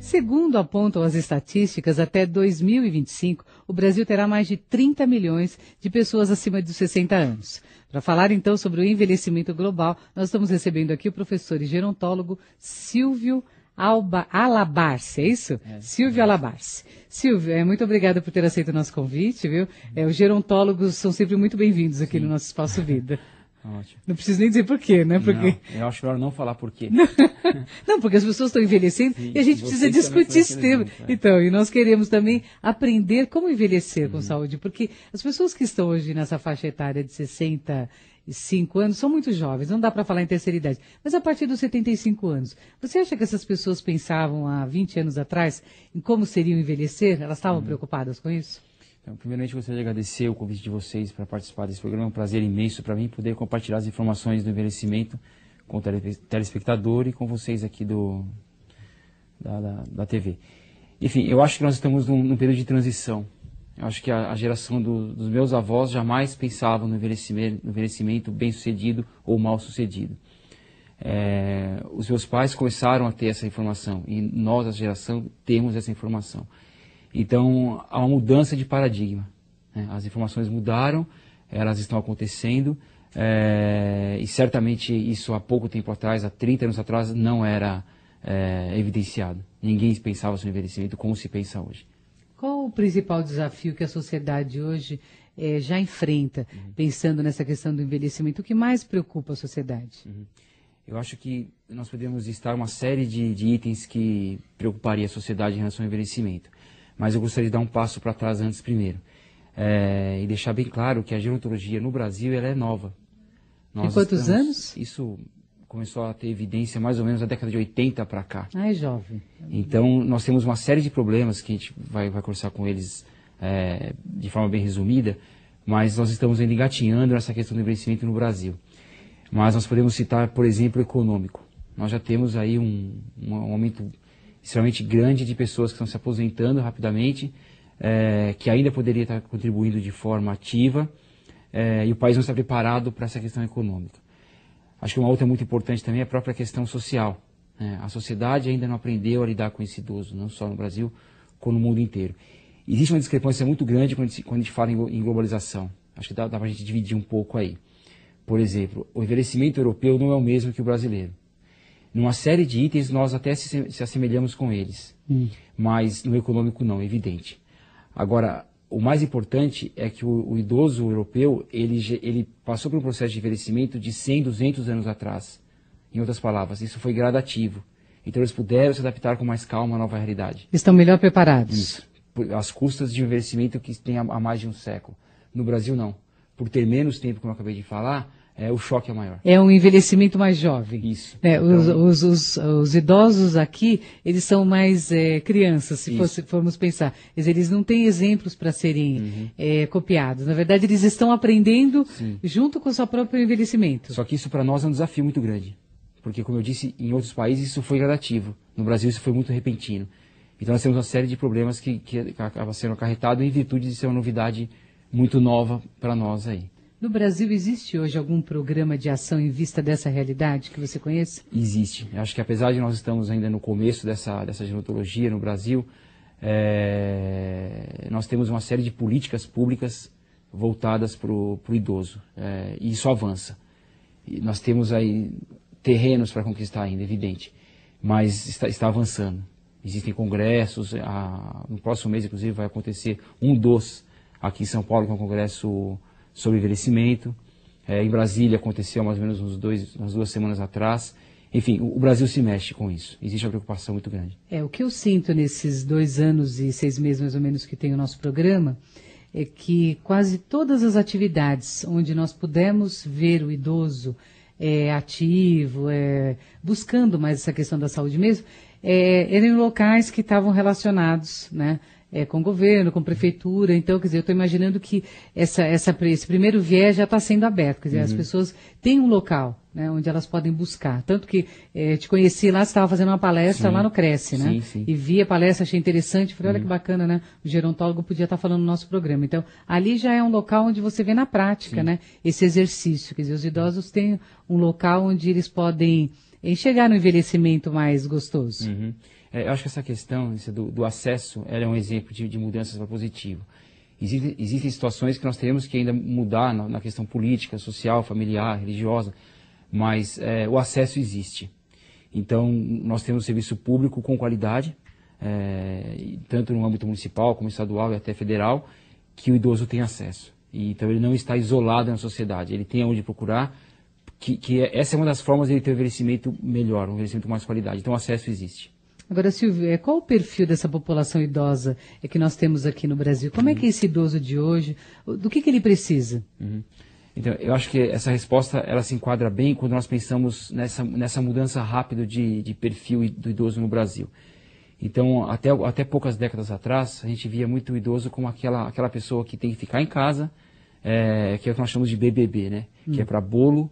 Segundo apontam as estatísticas, até 2025, o Brasil terá mais de 30 milhões de pessoas acima de 60 anos. Para falar então sobre o envelhecimento global, nós estamos recebendo aqui o professor e gerontólogo Silvio Alabarce, é isso? Silvio Alabarce. Silvio, muito obrigada por ter aceito o nosso convite, viu? Os gerontólogos são sempre muito bem-vindos aqui no nosso Espaço Vida. Ótimo. Não preciso nem dizer por quê, né? Porque... Não, eu acho melhor não falar por quê. Não, porque as pessoas estão envelhecendo e a gente precisa discutir esse tema. Então, e nós queremos também aprender como envelhecer com saúde, porque as pessoas que estão hoje nessa faixa etária de 65 anos são muito jovens, não dá para falar em terceira idade, mas a partir dos 75 anos. Você acha que essas pessoas pensavam há 20 anos atrás em como seriam envelhecer? Elas estavam preocupadas com isso? Então, primeiramente, gostaria de agradecer o convite de vocês para participar desse programa. É um prazer imenso para mim poder compartilhar as informações do envelhecimento com o telespectador e com vocês aqui da TV. Enfim, eu acho que nós estamos num período de transição. Eu acho que a geração dos meus avós jamais pensavam no envelhecimento bem-sucedido ou mal-sucedido. Os meus pais começaram a ter essa informação e nós, a geração, temos essa informação. Então, há uma mudança de paradigma, né? As informações mudaram, elas estão acontecendo, e certamente isso há pouco tempo atrás, há 30 anos atrás, não era evidenciado. Ninguém pensava sobre envelhecimento como se pensa hoje. Qual o principal desafio que a sociedade hoje já enfrenta, pensando nessa questão do envelhecimento? O que mais preocupa a sociedade? Eu acho que nós podemos listar uma série de itens que preocuparia a sociedade em relação ao envelhecimento. Mas eu gostaria de dar um passo para trás antes primeiro. E deixar bem claro que a gerontologia no Brasil ela é nova. Em quantos anos? Isso começou a ter evidência mais ou menos na década de 80 para cá. Ah, é jovem. Então, nós temos uma série de problemas que a gente vai conversar com eles de forma bem resumida, mas nós estamos ainda engatinhando nessa questão do envelhecimento no Brasil. Mas nós podemos citar, por exemplo, o econômico. Nós já temos aí um aumento extremamente grande de pessoas que estão se aposentando rapidamente, que ainda poderia estar contribuindo de forma ativa, e o país não está preparado para essa questão econômica. Acho que uma outra muito importante também é a própria questão social. A sociedade ainda não aprendeu a lidar com esse idoso, não só no Brasil, como no mundo inteiro. Existe uma discrepância muito grande quando a gente fala em globalização. Acho que dá para a gente dividir um pouco aí. Por exemplo, o envelhecimento europeu não é o mesmo que o brasileiro. Numa série de itens, nós até se assemelhamos com eles, mas no econômico não, é evidente. Agora, o mais importante é que o idoso europeu, ele passou por um processo de envelhecimento de 100, 200 anos atrás. Em outras palavras, isso foi gradativo. Então, eles puderam se adaptar com mais calma à nova realidade. Estão melhor preparados. Isso. Às custas de um envelhecimento que tem há mais de um século. No Brasil, não. Por ter menos tempo, como eu acabei de falar, o choque é maior. É um envelhecimento mais jovem. Isso. Então... Os idosos aqui, eles são mais crianças, se formos pensar. Eles não têm exemplos para serem copiados. Na verdade, eles estão aprendendo junto com o seu próprio envelhecimento. Só que isso para nós é um desafio muito grande. Porque, como eu disse, em outros países isso foi gradativo. No Brasil isso foi muito repentino. Então nós temos uma série de problemas que acaba sendo acarretado em virtude de ser uma novidade muito nova para nós aí. No Brasil, existe hoje algum programa de ação em vista dessa realidade que você conhece? Existe. Acho que apesar de nós estamos ainda no começo dessa gerontologia no Brasil, nós temos uma série de políticas públicas voltadas para o idoso. E isso avança. E nós temos aí terrenos para conquistar ainda, evidente, mas está avançando. Existem congressos, no próximo mês, inclusive, vai acontecer aqui em São Paulo, que é um congresso sobre envelhecimento. Em Brasília aconteceu mais ou menos umas 2 semanas atrás. Enfim, o Brasil se mexe com isso. Existe uma preocupação muito grande. O que eu sinto nesses 2 anos e 6 meses, mais ou menos, que tem o nosso programa, é que quase todas as atividades onde nós pudemos ver o idoso ativo, buscando mais essa questão da saúde mesmo, eram em locais que estavam relacionados, né? Com o governo, com a prefeitura. Então, quer dizer, eu estou imaginando que esse primeiro viés já está sendo aberto. Quer dizer, as pessoas têm um local, né, onde elas podem buscar. Tanto que te conheci lá, você estava fazendo uma palestra lá no Cresce, né? Sim. E vi a palestra, achei interessante. Falei, olha que bacana, né? O gerontólogo podia estar falando no nosso programa. Então, ali já é um local onde você vê na prática, né, esse exercício. Quer dizer, os idosos têm um local onde eles podem enxergar no envelhecimento mais gostoso. Eu acho que essa questão do acesso, ela é um exemplo de mudanças para positivo. Existem situações que nós teremos que ainda mudar na questão política, social, familiar, religiosa, mas o acesso existe. Então, nós temos um serviço público com qualidade, tanto no âmbito municipal como estadual e até federal, que o idoso tem acesso. E, então, ele não está isolado na sociedade, ele tem onde procurar, essa é uma das formas de ele ter um envelhecimento melhor, um envelhecimento com mais qualidade. Então, o acesso existe. Agora, Silvio, qual o perfil dessa população idosa que nós temos aqui no Brasil? Como é que é esse idoso de hoje, do que ele precisa? Então, eu acho que essa resposta ela se enquadra bem quando nós pensamos nessa mudança rápida de perfil do idoso no Brasil. Então, até poucas décadas atrás, a gente via muito o idoso como aquela pessoa que tem que ficar em casa, que é o que nós chamamos de BBB, né? Que é para bolo,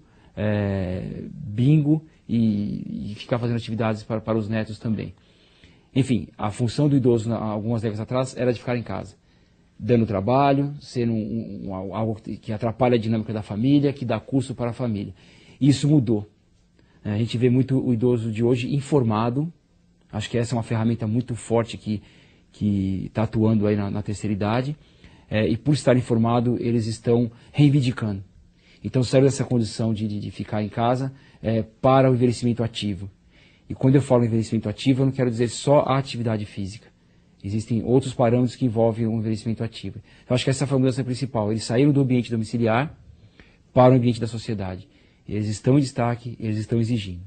bingo e ficar fazendo atividades para os netos também. Enfim, a função do idoso, algumas décadas atrás, era de ficar em casa, dando trabalho, sendo algo que atrapalha a dinâmica da família, que dá custo para a família. Isso mudou. A gente vê muito o idoso de hoje informado. Acho que essa é uma ferramenta muito forte que está atuando aí na terceira idade. E por estar informado, eles estão reivindicando. Então saíram dessa condição de ficar em casa para o envelhecimento ativo. E quando eu falo envelhecimento ativo, eu não quero dizer só a atividade física. Existem outros parâmetros que envolvem o envelhecimento ativo. Então, acho que essa foi a mudança principal. Eles saíram do ambiente domiciliar para o ambiente da sociedade. Eles estão em destaque, eles estão exigindo.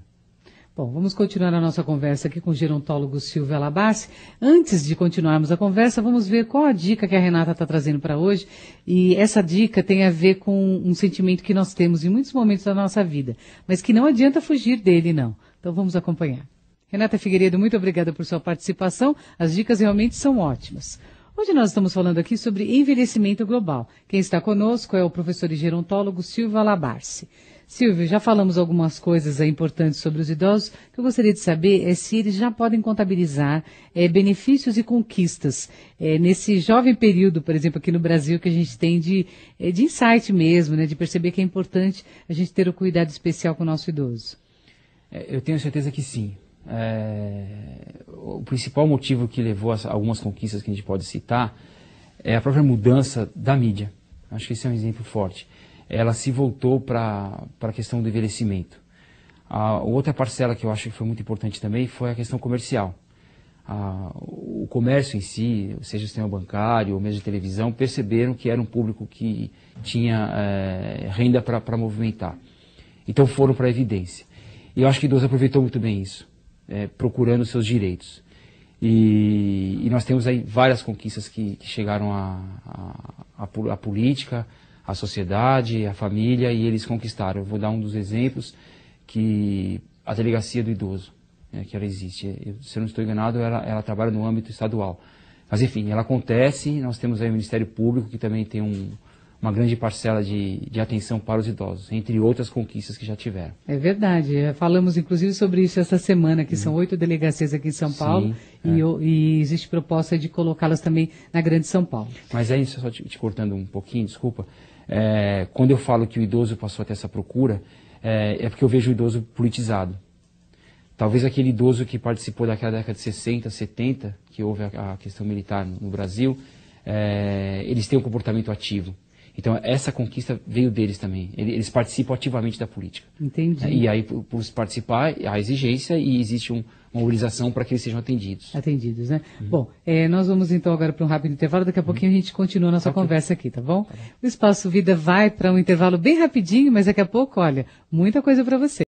Bom, vamos continuar a nossa conversa aqui com o gerontólogo Silvio Alabassi. Antes de continuarmos a conversa, vamos ver qual a dica que a Renata está trazendo para hoje. E essa dica tem a ver com um sentimento que nós temos em muitos momentos da nossa vida, mas que não adianta fugir dele, não. Então vamos acompanhar. Renata Figueiredo, muito obrigada por sua participação. As dicas realmente são ótimas. Hoje nós estamos falando aqui sobre envelhecimento global. Quem está conosco é o professor e gerontólogo Silvio Alabassi. Silvio, já falamos algumas coisas importantes sobre os idosos. O que eu gostaria de saber é se eles já podem contabilizar benefícios e conquistas nesse jovem período, por exemplo, aqui no Brasil, que a gente tem de insight mesmo, né, de perceber que é importante a gente ter o cuidado especial com o nosso idoso. Eu tenho certeza que sim. O principal motivo que levou a algumas conquistas que a gente pode citar é a própria mudança da mídia. Acho que esse é um exemplo forte. Ela se voltou para a questão do envelhecimento. A outra parcela que eu acho que foi muito importante também foi a questão comercial. O comércio em si, seja o sistema bancário ou mesmo de televisão, perceberam que era um público que tinha renda para movimentar. Então foram para a evidência. E eu acho que o idoso aproveitou muito bem isso, procurando seus direitos. E nós temos aí várias conquistas que chegaram à política, à sociedade, à família, e eles conquistaram. Eu vou dar um dos exemplos, que a delegacia do idoso, que ela existe. Se eu não estou enganado, ela trabalha no âmbito estadual. Mas enfim, ela acontece. Nós temos aí o Ministério Público, que também tem uma grande parcela de atenção para os idosos, entre outras conquistas que já tiveram. É verdade. Falamos, inclusive, sobre isso essa semana, que são 8 delegacias aqui em São Paulo, e existe proposta de colocá-las também na Grande São Paulo. Mas aí, só te cortando um pouquinho, desculpa, quando eu falo que o idoso passou a ter essa procura, é porque eu vejo o idoso politizado. Talvez aquele idoso que participou daquela década de 60, 70, que houve a questão militar no Brasil, eles têm um comportamento ativo. Então, essa conquista veio deles também. Eles participam ativamente da política. Entendi. E aí, por participar, há exigência e existe uma mobilização para que eles sejam atendidos. Atendidos, né? Bom, nós vamos então agora para um rápido intervalo. Daqui a pouquinho a gente continua a nossa conversa aqui, tá bom? O Espaço Vida vai para um intervalo bem rapidinho, mas daqui a pouco, olha, muita coisa para você.